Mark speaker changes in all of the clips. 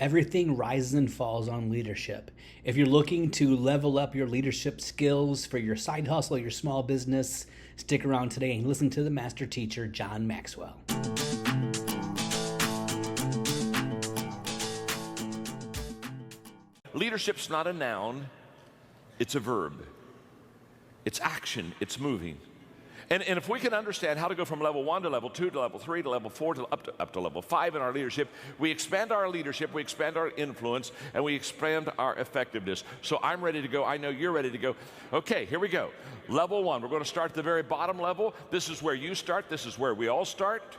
Speaker 1: Everything rises and falls on leadership. If you're looking to level up your leadership skills for your side hustle, your small business, stick around today and listen to the master teacher, John Maxwell.
Speaker 2: Leadership's not a noun, it's a verb. It's action, it's moving. And if we can understand how to go from level 1 to level 2 to level 3 to level 4 to up to level 5 in our leadership, we expand our leadership, we expand our influence, and we expand our effectiveness. So I'm ready to go. I know you're ready to go. Okay, here we go. Level 1, we're going to start at the very bottom level. This is where you start. This is where we all start.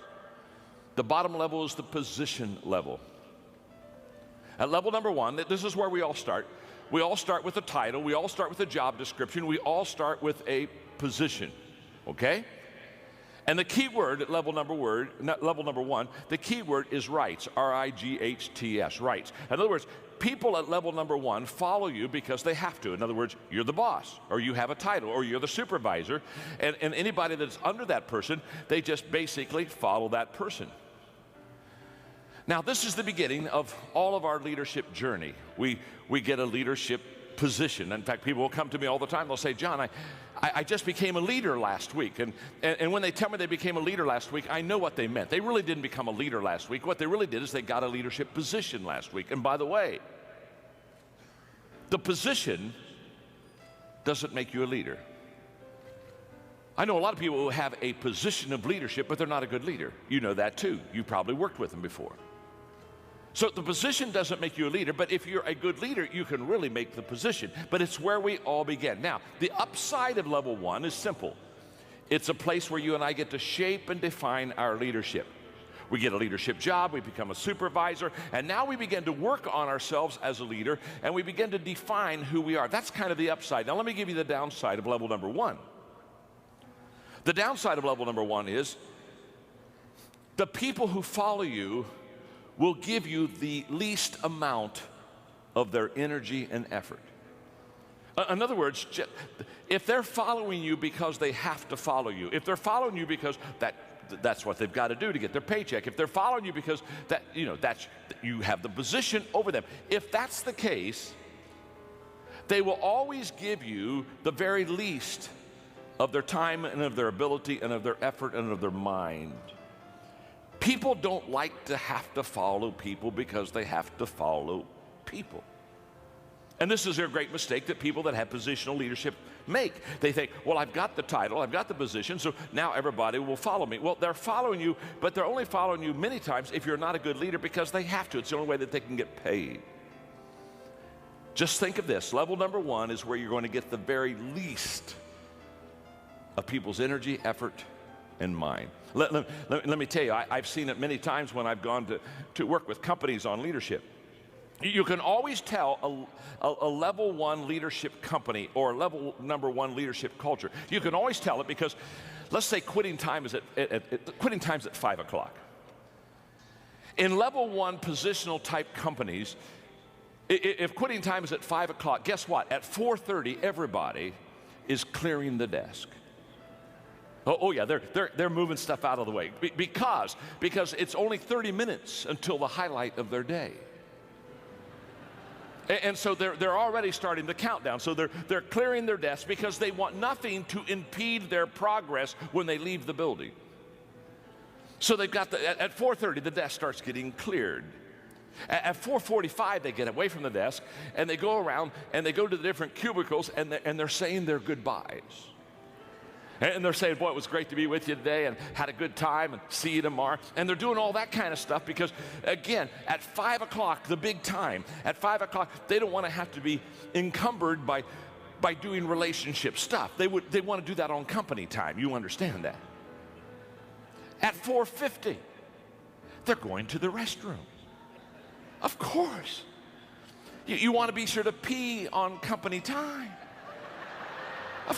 Speaker 2: The bottom level is the position level. At level number 1, this is where we all start. We all start with a title. We all start with a job description. We all start with a position. Okay? And the key word at level number 1, the key word is rights, R-I-G-H-T-S, rights. In other words, people at level number 1 follow you because they have to. In other words, you're the boss, or you have a title, or you're the supervisor, and anybody that's under that person, they just basically follow that person. Now, this is the beginning of all of our leadership journey. We get a leadership position. In fact, people will come to me all the time. They'll say, John, I just became a leader last week. And when they tell me they became a leader last week, I know what they meant. They really didn't become a leader last week. What they really did is they got a leadership position last week. And by the way, the position doesn't make you a leader. I know a lot of people who have a position of leadership, but they're not a good leader. You know that too. You probably worked with them before. So the position doesn't make you a leader, but if you're a good leader, you can really make the position. But it's where we all begin. Now, the upside of level 1 is simple. It's a place where you and I get to shape and define our leadership. We get a leadership job, we become a supervisor, and now we begin to work on ourselves as a leader, and we begin to define who we are. That's kind of the upside. Now, let me give you the downside of level number 1. The downside of level number 1 is the people who follow you will give you the least amount of their energy and effort. In other words, if they're following you because they have to follow you, if they're following you because that's what they've got to do to get their paycheck, if they're following you because you have the position over them, if that's the case, they will always give you the very least of their time and of their ability and of their effort and of their mind. People don't like to have to follow people because they have to follow people. And this is a great mistake that people that have positional leadership make. They think, well, I've got the title, I've got the position, so now everybody will follow me. Well, they're following you, but they're only following you many times if you're not a good leader because they have to. It's the only way that they can get paid. Just think of this. Level number 1 is where you're going to get the very least of people's energy, effort, and mind. Let me tell you, I've seen it many times when I've gone to work with companies on leadership. You can always tell a level 1 leadership company or level number 1 leadership culture. You can always tell it because, let's say quitting time is at 5 o'clock. In level 1 positional type companies, if quitting time is at 5 o'clock, guess what? At 4:30, everybody is clearing the desk. Oh yeah, they're moving stuff out of the way because it's only 30 minutes until the highlight of their day. And so they're already starting the countdown. So they're clearing their desks because they want nothing to impede their progress when they leave the building. So they've got at 4:30 the desk starts getting cleared. At 4:45 they get away from the desk and they go around and they go to the different cubicles and they're saying their goodbyes. And they're saying, boy, it was great to be with you today and had a good time and see you tomorrow. And they're doing all that kind of stuff because, again, at 5 o'clock, the big time, at 5 o'clock, they don't want to have to be encumbered by doing relationship stuff. They want to do that on company time. You understand that. At 4:50, they're going to the restroom. Of course. You want to be sure to pee on company time.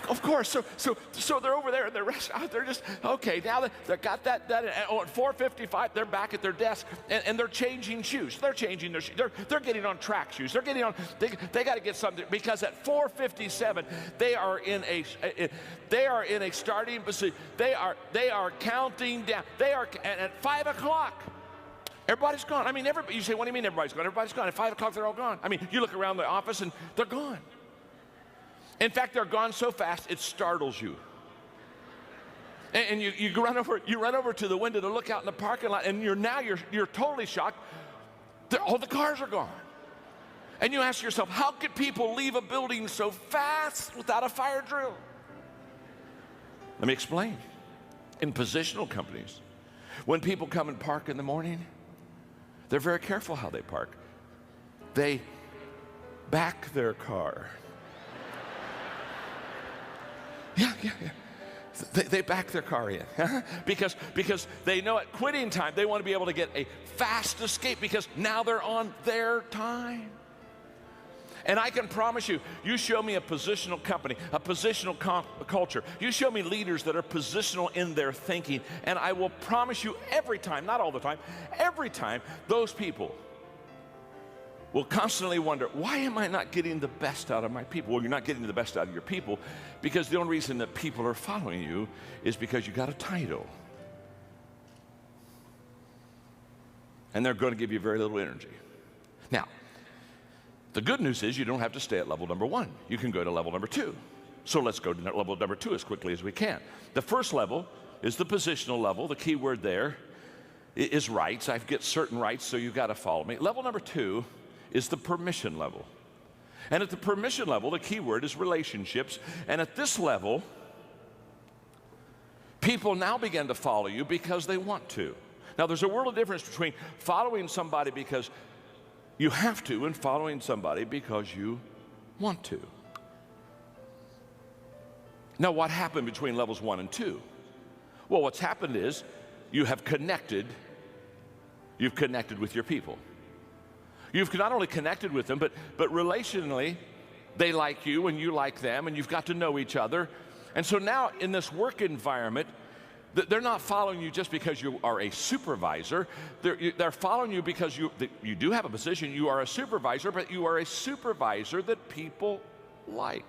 Speaker 2: Of course, so they're over there in the restaurant. They're just, okay, now they got that and at 4:55, they're back at their desk, and they're changing shoes. They're changing their shoes. They're getting on track shoes. They're getting on, they got to get something, because at 4:57, they are in a starting position. They are counting down. And at 5 o'clock, Everybody's gone. I mean, you say, what do you mean everybody's gone? Everybody's gone. At 5 o'clock, they're all gone. I mean, you look around the office and they're gone. In fact, they're gone so fast, it startles you. And you run over to the window to look out in the parking lot, and you're totally shocked. All the cars are gone. And you ask yourself, how could people leave a building so fast without a fire drill? Let me explain. In positional companies, when people come and park in the morning, they're very careful how they park. They back their car. Yeah. They back their car in because they know at quitting time they want to be able to get a fast escape because now they're on their time. And I can promise you, you show me a positional company, a positional culture, you show me leaders that are positional in their thinking, and I will promise you every time, not all the time, every time, those people will constantly wonder, why am I not getting the best out of my people? Well, you're not getting the best out of your people because the only reason that people are following you is because you got a title. And they're going to give you very little energy. Now, the good news is you don't have to stay at level number 1. You can go to level number 2. So let's go to level number 2 as quickly as we can. The first level is the positional level. The key word there is rights. I get certain rights, so you've got to follow me. Level number 2 is the permission level. And at the permission level, the key word is relationships. And at this level, people now begin to follow you because they want to. Now, there's a world of difference between following somebody because you have to and following somebody because you want to. Now, what happened between levels 1 and 2? Well, what's happened is you've connected with your people. You've not only connected with them, but relationally, they like you and you like them, and you've got to know each other. And so now in this work environment, they're not following you just because you are a supervisor. They're following you because you do have a position. You are a supervisor, but you are a supervisor that people like.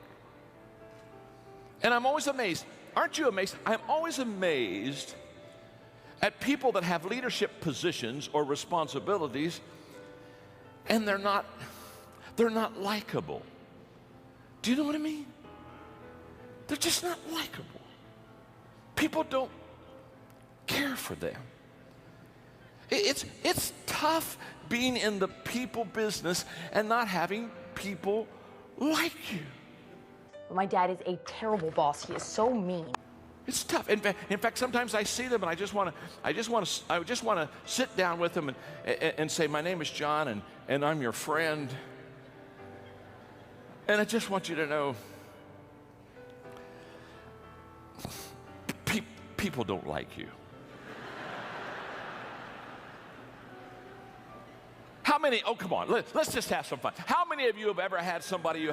Speaker 2: And I'm always amazed. Aren't you amazed? I'm always amazed at people that have leadership positions or responsibilities, and they're not likable. Do you know what I mean? They're just not likable. People don't care for them. It's tough being in the people business and not having people like you.
Speaker 3: My dad is a terrible boss. He is so mean.
Speaker 2: It's tough. In fact, sometimes I see them and I just want to sit down with them and say, my name is John and I'm your friend. And I just want you to know, people don't like you. How many, oh come on, let's just have some fun. How many of you have ever had somebody you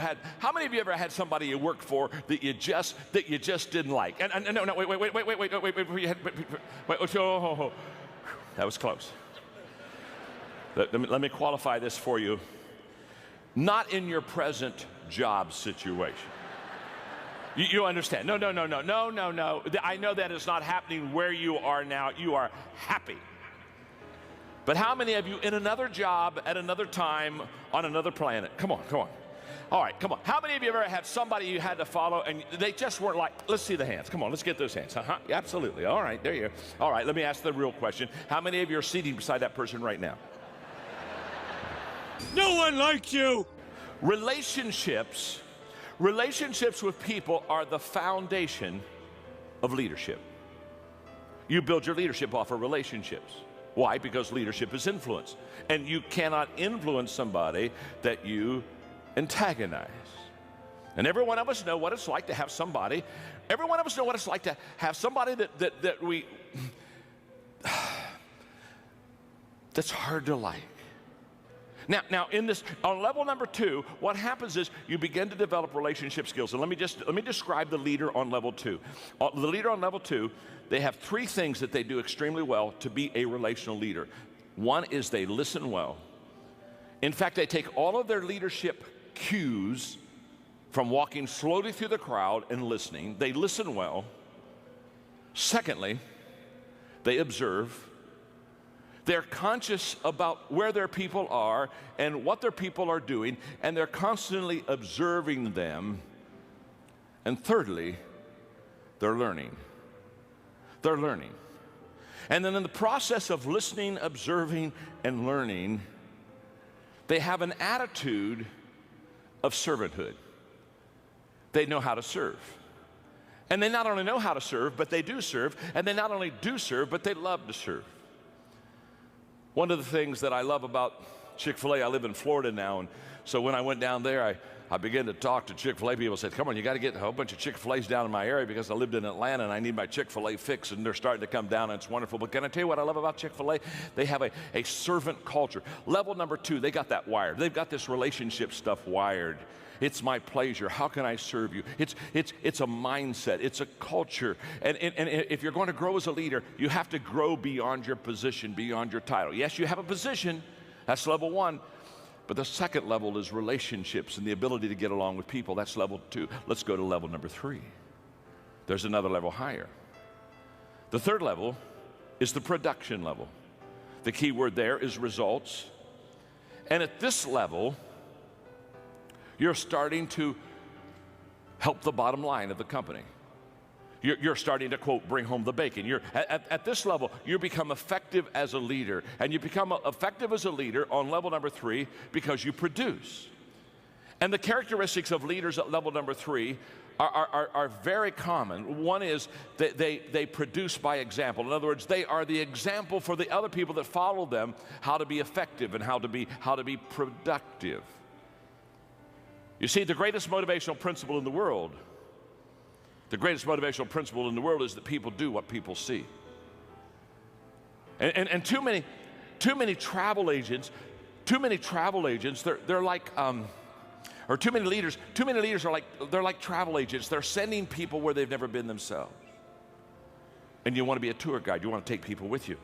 Speaker 2: worked for that you just didn't like? And no, wait, oh, that was close. Let me qualify this for you. Not in your present job situation. You understand? No. I know that is not happening where you are now. You are happy. But how many of you in another job at another time on another planet? Come on. All right, come on. How many of you ever had somebody you had to follow and they just weren't like, let's see the hands. Come on, let's get those hands. Absolutely. All right, there you are. All right, let me ask the real question. How many of you are seating beside that person right now?
Speaker 4: No one likes you.
Speaker 2: Relationships with people are the foundation of leadership. You build your leadership off of relationships. Why? Because leadership is influence. And you cannot influence somebody that you antagonize. And every one of us know what it's like to have somebody, that we, that's hard to like. Now, on level number 2, what happens is you begin to develop relationship skills. And let me describe the leader on level 2. The leader on level 2, they have 3 things that they do extremely well to be a relational leader. One is they listen well. In fact, they take all of their leadership cues from walking slowly through the crowd and listening. They listen well. Secondly, they observe. They're conscious about where their people are and what their people are doing, and they're constantly observing them. And thirdly, they're learning. They're learning. And then in the process of listening, observing, and learning, they have an attitude of servanthood. They know how to serve. And they not only know how to serve, but they do serve. And they not only do serve, but they love to serve. One of the things that I love about Chick-fil-A, I live in Florida now, and so when I went down there, I began to talk to Chick-fil-A people. Said, come on, you got to get a whole bunch of Chick-fil-A's down in my area because I lived in Atlanta and I need my Chick-fil-A fix, and they're starting to come down, and it's wonderful. But can I tell you what I love about Chick-fil-A? They have a servant culture. Level number 2, they got that wired. They've got this relationship stuff wired. It's my pleasure. How can I serve you? It's a mindset. It's a culture. And if you're going to grow as a leader, you have to grow beyond your position, beyond your title. Yes, you have a position. That's level 1. But the second level is relationships and the ability to get along with people. That's level 2. Let's go to level number 3. There's another level higher. The third level is the production level. The key word there is results. And at this level, you're starting to help the bottom line of the company. You're starting to, quote, bring home the bacon. You're at this level, you become effective as a leader. And you become effective as a leader on level number 3 because you produce. And the characteristics of leaders at level number 3 are very common. One is that they produce by example. In other words, they are the example for the other people that follow them how to be effective and how to be productive. You see, the greatest motivational principle in the world, is that people do what people see. And too many travel agents, they're like, or too many leaders are like travel agents. They're sending people where they've never been themselves. And you want to be a tour guide. You want to take people with you.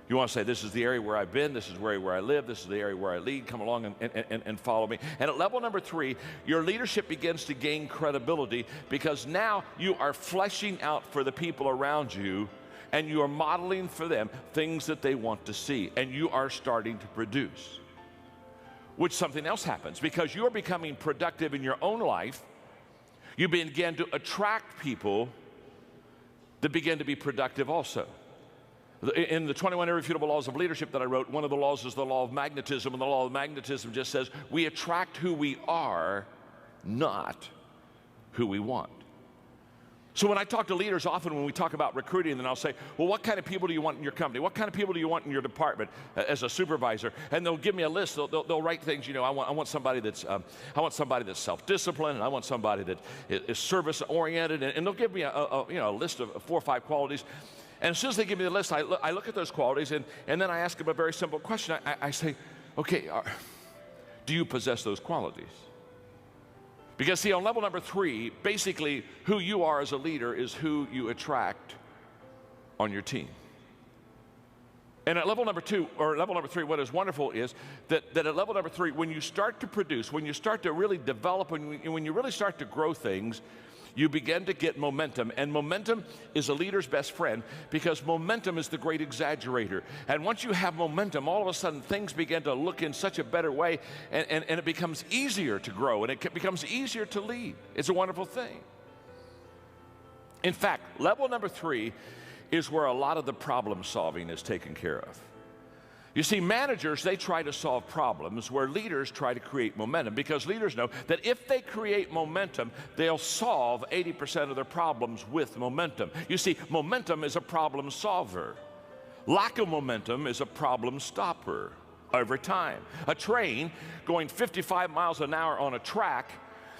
Speaker 2: You want to say, this is the area where I've been, this is where I live, this is the area where I lead, come along and follow me. And at level number 3, your leadership begins to gain credibility because now you are fleshing out for the people around you and you are modeling for them things that they want to see, and you are starting to produce. Which something else happens because you're becoming productive in your own life. You begin to attract people that begin to be productive also. In the 21 Irrefutable Laws of Leadership that I wrote, one of the laws is the law of magnetism, and the law of magnetism just says we attract who we are, not who we want. So when I talk to leaders, often when we talk about recruiting, then I'll say, well, what kind of people do you want in your company? What kind of people do you want in your department as a supervisor? And they'll give me a list. They'll write things, I want somebody that's self-disciplined, and I want somebody that is service-oriented, and they'll give me a list of 4 or 5 qualities. And as soon as they give me the list, I look at those qualities, and then I ask them a very simple question. I say, okay, do you possess those qualities? Because see, on level number 3, basically who you are as a leader is who you attract on your team. And at level number 2, or level number 3, what is wonderful is that at level number 3, when you start to produce, when you start to really develop, when you really start to grow things, you begin to get momentum. And momentum is a leader's best friend because momentum is the great exaggerator. And once you have momentum, all of a sudden things begin to look in such a better way, and it becomes easier to grow, and it becomes easier to lead. It's a wonderful thing. In fact, level number 3 is where a lot of the problem solving is taken care of. You see, managers, they try to solve problems where leaders try to create momentum, because leaders know that if they create momentum, they'll solve 80% of their problems with momentum. You see, momentum is a problem solver. Lack of momentum is a problem stopper every time. A train going 55 miles an hour on a track,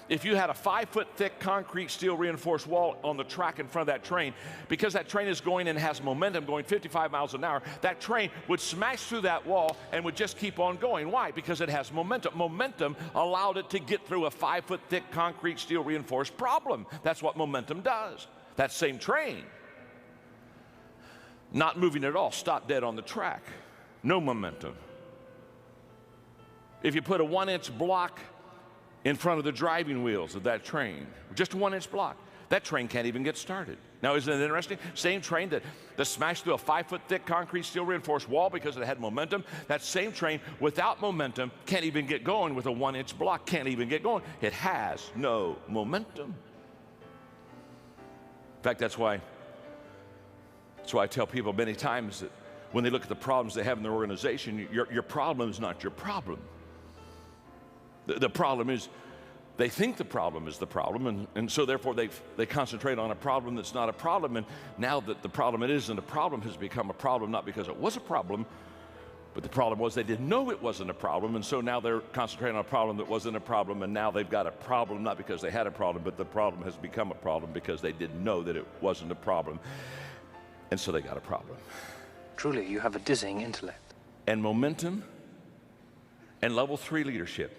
Speaker 2: if you had a 5-foot thick concrete steel reinforced wall on the track in front of that train, because that train is going and has momentum going 55 miles an hour, that train would smash through that wall and would just keep on going. Why? Because it has momentum. Momentum allowed it to get through a 5-foot thick concrete steel reinforced problem. That's what momentum does. That same train, not moving at all, stopped dead on the track. No momentum. If you put a 1-inch block in front of the driving wheels of that train, just a 1-inch block, that train can't even get started. Now, isn't it interesting? Same train that smashed through a 5-foot thick concrete steel reinforced wall because it had momentum, that same train without momentum can't even get going with a 1-inch block, can't even get going. It has no momentum. In fact, that's why I tell people many times that when they look at the problems they have in their organization, your problem is not your problem. The problem is they think the problem is the problem, and so therefore they concentrate on a problem that's not a problem, and now that the problem it isn't a problem has become a problem, not because it was a problem, but the problem was they didn't know it wasn't a problem, and so now they're concentrating on a problem that wasn't a problem, and now they've got a problem not because they had a problem, but the problem has become a problem because they didn't know that it wasn't a problem, and so they got a problem.
Speaker 4: Truly, you have a dizzying intellect.
Speaker 2: And momentum and level 3 leadership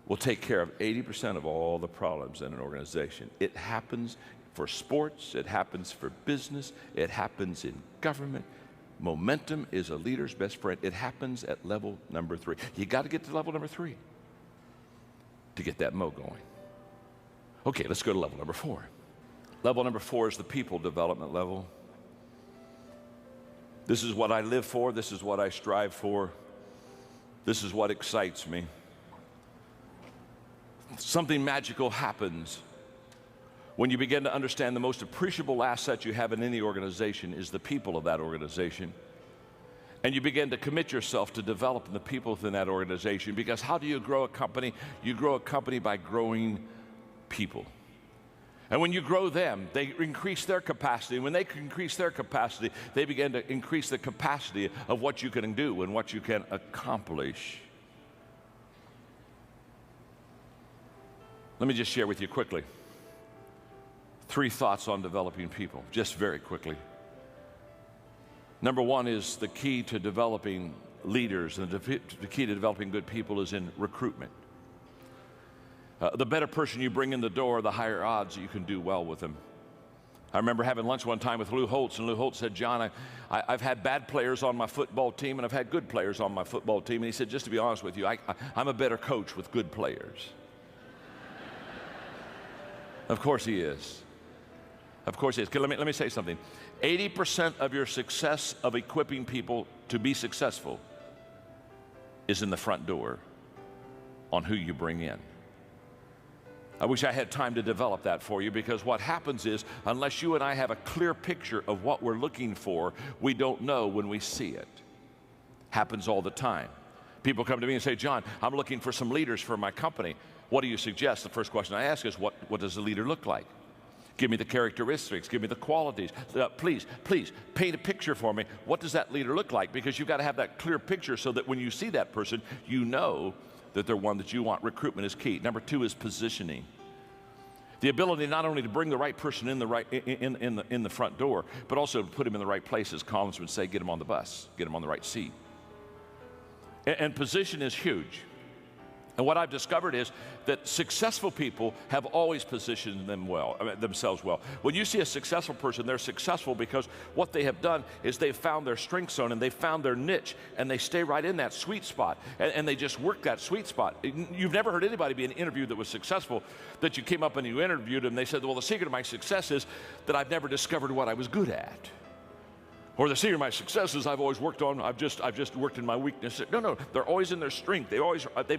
Speaker 2: will take care of 80% of all the problems in an organization. It happens for sports, it happens for business, it happens in government. Momentum is a leader's best friend. It happens at level number 3. You got to get to level number 3 to get that mo going. Okay, let's go to level number 4. Level number 4 is the people development level. This is what I live for, this is what I strive for, this is what excites me. Something magical happens when you begin to understand the most appreciable asset you have in any organization is the people of that organization. And you begin to commit yourself to developing the people within that organization, because how do you grow a company? You grow a company by growing people. And when you grow them, they increase their capacity. When they increase their capacity, they begin to increase the capacity of what you can do and what you can accomplish. Let me just share with you quickly 3 thoughts on developing people, just very quickly. Number 1 is the key to developing leaders, and the key to developing good people is in recruitment. The better person you bring in the door, the higher odds you can do well with them. I remember having lunch one time with Lou Holtz, and Lou Holtz said, John, I've had bad players on my football team, and I've had good players on my football team. And he said, just to be honest with you, I'm a better coach with good players. Of course he is. Of course he is. Let me say something. 80% of your success of equipping people to be successful is in the front door on who you bring in. I wish I had time to develop that for you, because what happens is, unless you and I have a clear picture of what we're looking for, we don't know when we see it. Happens all the time. People come to me and say, John, I'm looking for some leaders for my company. What do you suggest? The first question I ask is, what does the leader look like? Give me the characteristics, give me the qualities. Please paint a picture for me. What does that leader look like? Because you've got to have that clear picture so that when you see that person, you know that they're one that you want. Recruitment is key. Number 2 is positioning. The ability not only to bring the right person in the front door, but also to put him in the right place, as Collins would say, get him on the bus, get him on the right seat. And position is huge. And what I've discovered is that successful people have always positioned themselves well. When you see a successful person, they're successful because what they have done is they've found their strength zone and they've found their niche, and they stay right in that sweet spot, and they just work that sweet spot. You've never heard anybody be in an interview that was successful that you came up and you interviewed them and they said, well, the secret of my success is that I've never discovered what I was good at. Or the secret of my success is I've always worked on, I've just worked in my weakness. No, they're always in their strength. They've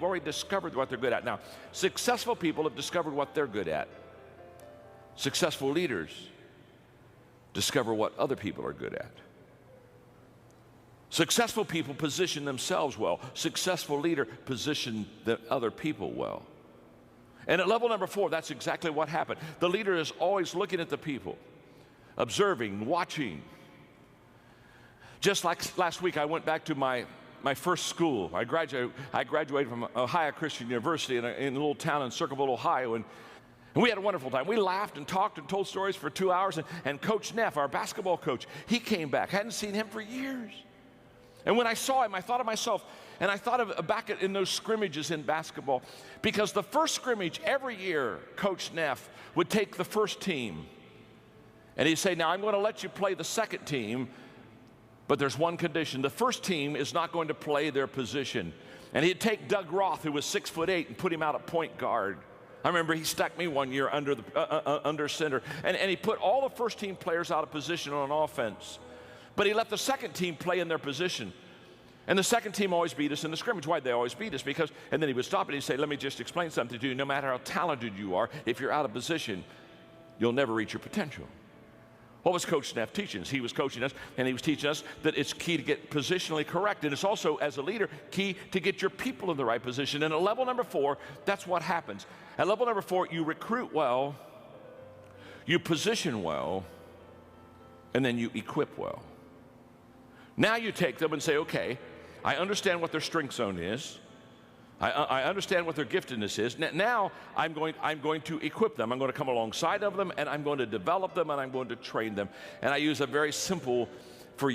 Speaker 2: already discovered what they're good at. Now, successful people have discovered what they're good at. Successful leaders discover what other people are good at. Successful people position themselves well. Successful leader position the other people well. And at level number 4, that's exactly what happened. The leader is always looking at the people, observing, watching. Just like last week, I went back to my first school. I graduated from Ohio Christian University in a little town in Circleville, Ohio, and we had a wonderful time. We laughed and talked and told stories for 2 hours, and Coach Neff, our basketball coach, he came back. I hadn't seen him for years. And when I saw him, I thought of myself, and I thought of back in those scrimmages in basketball, because the first scrimmage every year, Coach Neff would take the first team, and he'd say, now I'm going to let you play the second team, but there's one condition. The first team is not going to play their position. And he'd take Doug Roth, who was 6'8", and put him out at point guard. I remember he stuck me one year under center, and he put all the first team players out of position on offense. But he let the second team play in their position. And the second team always beat us in the scrimmage. Why'd they always beat us? Because, and then he would stop and he'd say, let me just explain something to you. No matter how talented you are, if you're out of position, you'll never reach your potential. What was Coach Neff teaching us? He was coaching us, and he was teaching us that it's key to get positionally correct. And it's also, as a leader, key to get your people in the right position. And at level number 4, that's what happens. At level number 4, you recruit well, you position well, and then you equip well. Now you take them and say, okay, I understand what their strength zone is. I understand what their giftedness is. Now I'm going to equip them. I'm going to come alongside of them, and I'm going to develop them, and I'm going to train them. And I use a very simple, for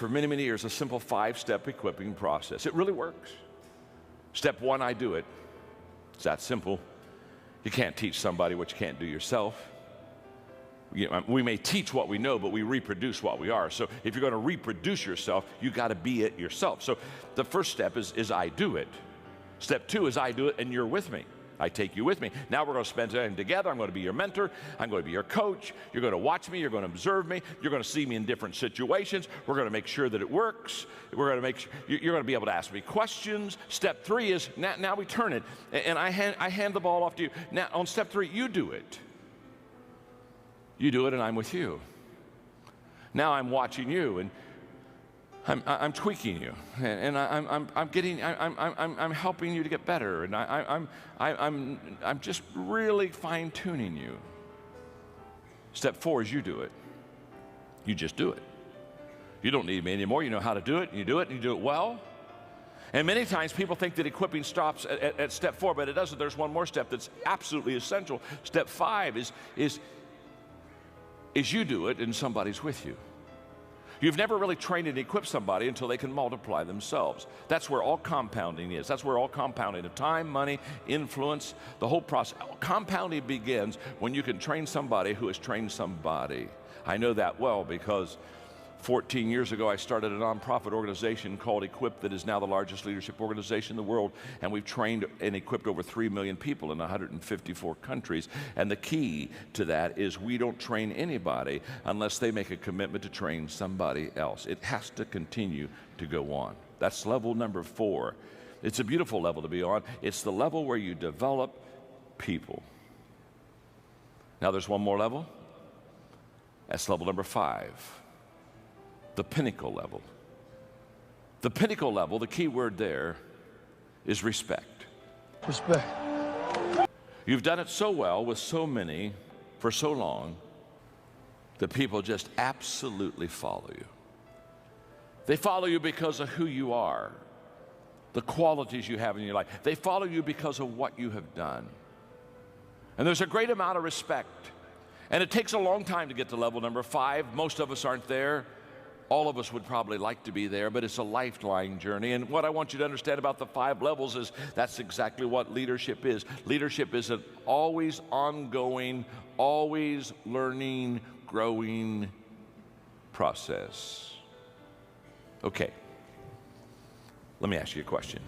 Speaker 2: many, many years, a simple 5-step equipping process. It really works. Step 1, I do it. It's that simple. You can't teach somebody what you can't do yourself. We may teach what we know, but we reproduce what we are. So if you're going to reproduce yourself, you got to be it yourself. So the first step is I do it. Step 2 is I do it and you're with me. I take you with me. Now we're going to spend time together. I'm going to be your mentor. I'm going to be your coach. You're going to watch me. You're going to observe me. You're going to see me in different situations. We're going to make sure that it works. We're going to make sure you're going to be able to ask me questions. Step 3 is now we turn it, and I hand the ball off to you. Now on step 3, you do it. You do it, and I'm with you. Now I'm watching you, and I'm tweaking you, and I'm helping you to get better, and I'm just really fine-tuning you. Step 4 is you do it. You just do it. You don't need me anymore. You know how to do it. You do it, and you do it well. And many times people think that equipping stops at step 4, but it doesn't. There's one more step that's absolutely essential. Step 5 is you do it, and somebody's with you. You've never really trained and equipped somebody until they can multiply themselves. That's where all compounding is. That's where all compounding of time, money, influence, the whole process. Compounding begins when you can train somebody who has trained somebody. I know that well because 14 years ago, I started a nonprofit organization called Equip that is now the largest leadership organization in the world, and we've trained and equipped over 3 million people in 154 countries. And the key to that is we don't train anybody unless they make a commitment to train somebody else. It has to continue to go on. That's level number 4. It's a beautiful level to be on. It's the level where you develop people. Now there's one more level. That's level number 5. The pinnacle level. The pinnacle level, the key word there is respect.
Speaker 5: Respect.
Speaker 2: You've done it so well with so many for so long that people just absolutely follow you. They follow you because of who you are, the qualities you have in your life. They follow you because of what you have done. And there's a great amount of respect. And it takes a long time to get to level number 5. Most of us aren't there. All of us would probably like to be there, but it's a lifelong journey. And what I want you to understand about the 5 levels is that's exactly what leadership is. Leadership is an always ongoing, always learning, growing process. Okay, let me ask you a question.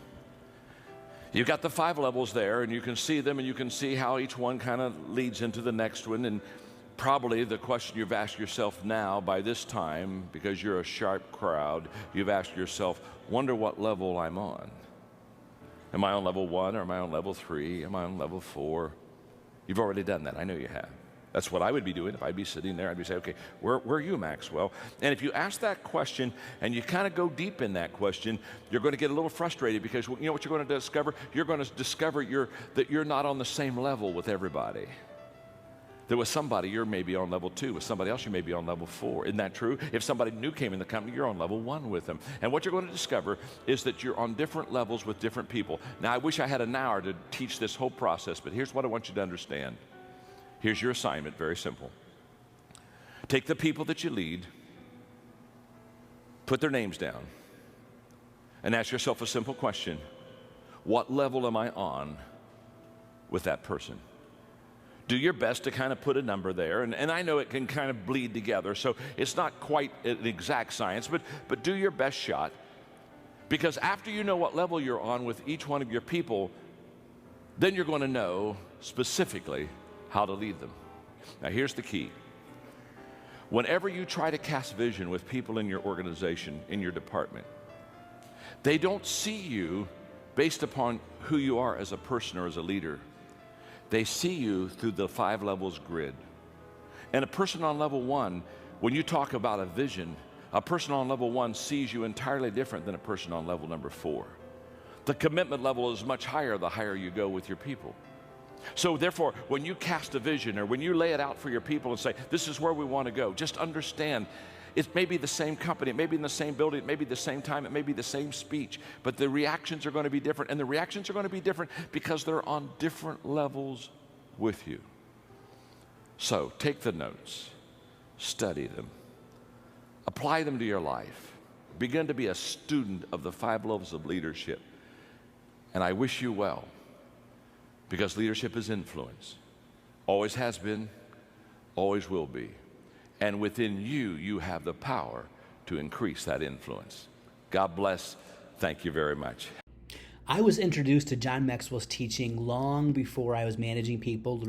Speaker 2: You've got the 5 levels there, and you can see them, and you can see how each one kind of leads into the next one. And probably the question you've asked yourself now by this time, because you're a sharp crowd, you've asked yourself, wonder what level I'm on. Am I on level 1, or am I on level 3? Am I on level 4? You've already done that. I know you have. That's what I would be doing if I'd be sitting there. I'd be saying, okay, where are you, Maxwell? And if you ask that question and you kind of go deep in that question, you're going to get a little frustrated because you know what you're going to discover? You're going to discover that you're not on the same level with everybody. That with somebody, you're maybe on level 2. With somebody else, you may be on level 4. Isn't that true? If somebody new came in the company, you're on level 1 with them. And what you're going to discover is that you're on different levels with different people. Now, I wish I had an hour to teach this whole process, but here's what I want you to understand. Here's your assignment, very simple. Take the people that you lead, put their names down, and ask yourself a simple question. What level am I on with that person? Do your best to kind of put a number there, and I know it can kind of bleed together, so it's not quite an exact science, but do your best shot, because after you know what level you're on with each one of your people, then you're going to know specifically how to lead them. Now, here's the key. Whenever you try to cast vision with people in your organization, in your department, they don't see you based upon who you are as a person or as a leader. They see you through the 5 levels grid. And a person on level 1, when you talk about a vision, a person on level 1 sees you entirely different than a person on level number 4. The commitment level is much higher the higher you go with your people. So therefore, when you cast a vision or when you lay it out for your people and say, this is where we want to go, just understand it may be the same company, it may be in the same building, it may be the same time, it may be the same speech, but the reactions are going to be different. And the reactions are going to be different because they're on different levels with you. So take the notes, study them, apply them to your life, begin to be a student of the 5 levels of leadership. And I wish you well, because leadership is influence. Always has been, always will be. And within you, you have the power to increase that influence. God bless. Thank you very much.
Speaker 1: I was introduced to John Maxwell's teaching long before I was managing people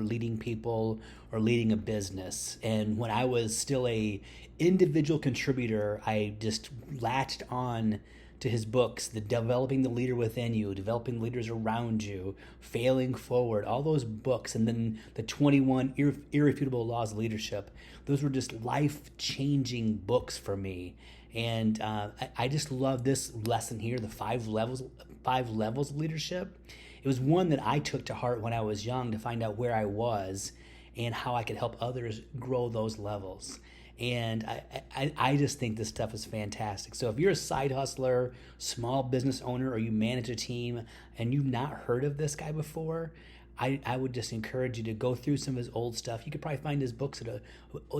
Speaker 1: or leading a business. And when I was still a individual contributor, I just latched on to his books, the Developing the Leader Within You, Developing Leaders Around You, Failing Forward, all those books, and then the 21 Irrefutable Laws of Leadership. Those were just life-changing books for me. And I just love this lesson here, the 5 levels of leadership. It was one that I took to heart when I was young to find out where I was and how I could help others grow those levels. And I just think this stuff is fantastic. So if you're a side hustler, small business owner, or you manage a team and you've not heard of this guy before, I would just encourage you to go through some of his old stuff. You could probably find his books at a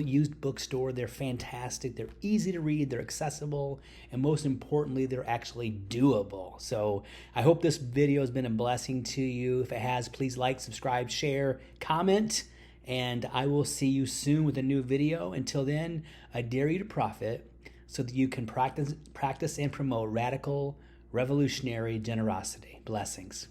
Speaker 1: used bookstore. They're fantastic. They're easy to read. They're accessible. And most importantly, they're actually doable. So I hope this video has been a blessing to you. If it has, please like, subscribe, share, comment. And I will see you soon with a new video. Until then, I dare you to profit so that you can practice and promote radical, revolutionary generosity. Blessings.